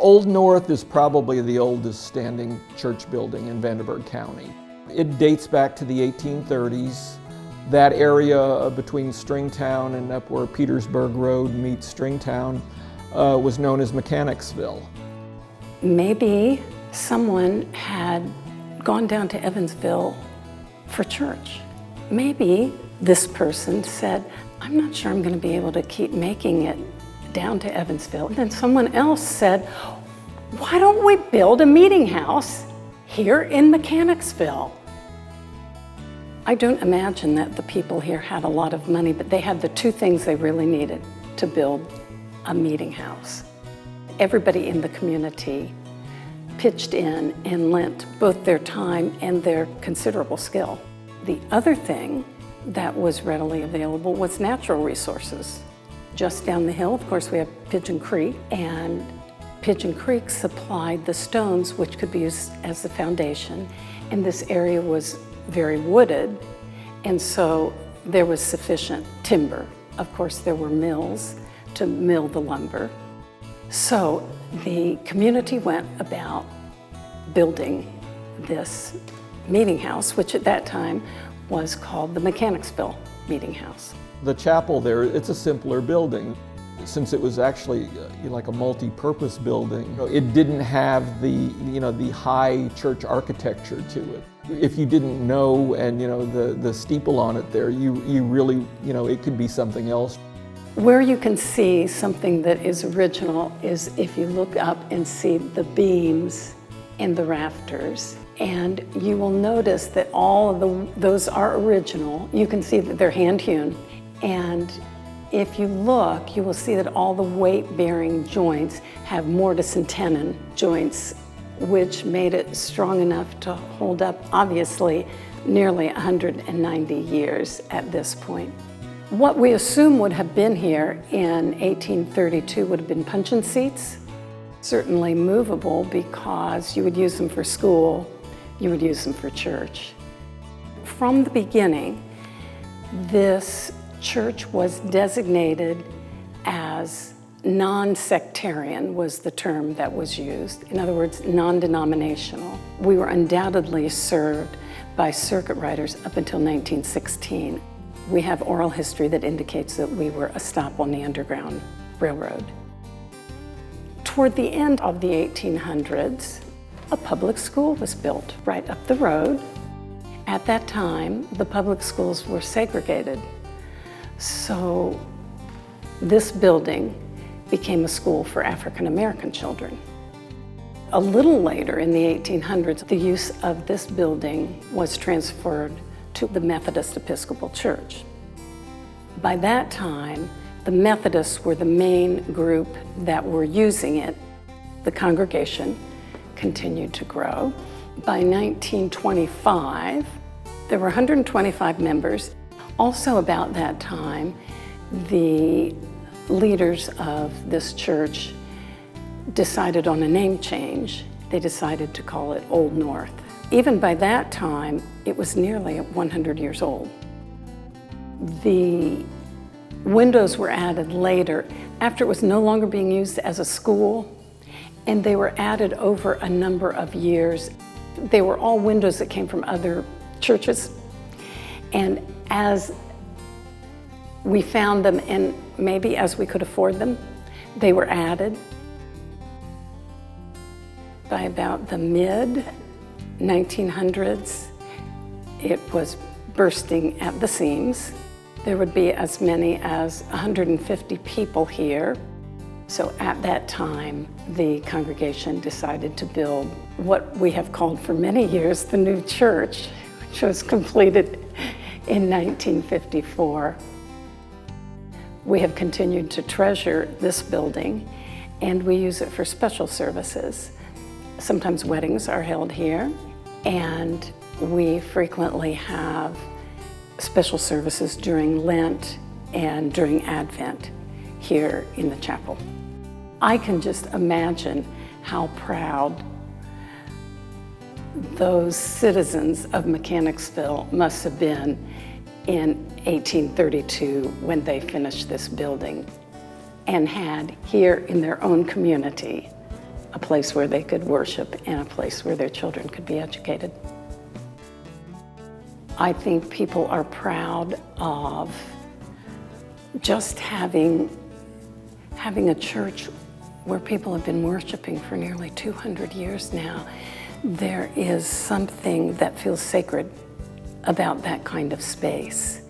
Old North is probably the oldest standing church building in Vanderburgh County. It dates back to the 1830s. That area between Stringtown and up where Petersburg Road meets Stringtown was known as Mechanicsville. Maybe someone had gone down to Evansville for church. Maybe this person said, I'm not sure I'm going to be able to keep making it down to Evansville. And then someone else said, why don't we build a meeting house here in Mechanicsville? I don't imagine that the people here had a lot of money, but they had the two things they really needed to build a meeting house. Everybody in the community pitched in and lent both their time and their considerable skill. The other thing that was readily available was natural resources. Just down the hill, of course, we have Pigeon Creek, and Pigeon Creek supplied the stones which could be used as the foundation, and this area was very wooded, and so there was sufficient timber. Of course, there were mills to mill the lumber. So the community went about building this meeting house, which at that time was called the Mechanicsville Meeting House. The chapel there, it's a simpler building. Since it was actually like a multi-purpose building, it didn't have the high church architecture to it. If you didn't know and the steeple on it there, you really, it could be something else. Where you can see something that is original is if you look up and see the beams and the rafters. And you will notice that all of those are original. You can see that they're hand-hewn. And if you look, you will see that all the weight-bearing joints have mortise and tenon joints, which made it strong enough to hold up, obviously, nearly 190 years at this point. What we assume would have been here in 1832 would have been puncheon seats, certainly movable because you would use them for school, you would use them for church. From the beginning, this church was designated as non-sectarian was the term that was used. In other words, non-denominational. We were undoubtedly served by circuit riders up until 1916. We have oral history that indicates that we were a stop on the Underground Railroad. Toward the end of the 1800s, a public school was built right up the road. At that time, the public schools were segregated. So this building became a school for African American children. A little later in the 1800s, the use of this building was transferred to the Methodist Episcopal Church. By that time, the Methodists were the main group that were using it. The congregation continued to grow. By 1925, there were 125 members. Also about that time, the leaders of this church decided on a name change. They decided to call it Old North. Even by that time, it was nearly 100 years old. The windows were added later, after it was no longer being used as a school, and they were added over a number of years. They were all windows that came from other churches, and as we found them, and maybe as we could afford them, they were added. By about the mid-1900s, it was bursting at the seams. There would be as many as 150 people here. So at that time, the congregation decided to build what we have called for many years the new church, which was completed in 1954. We have continued to treasure this building, and we use it for special services. Sometimes weddings are held here, and we frequently have special services during Lent and during Advent here in the chapel. I can just imagine how proud those citizens of Mechanicsville must have been in 1832 when they finished this building and had here in their own community a place where they could worship and a place where their children could be educated. I think people are proud of just having a church where people have been worshiping for nearly 200 years now. There is something that feels sacred about that kind of space.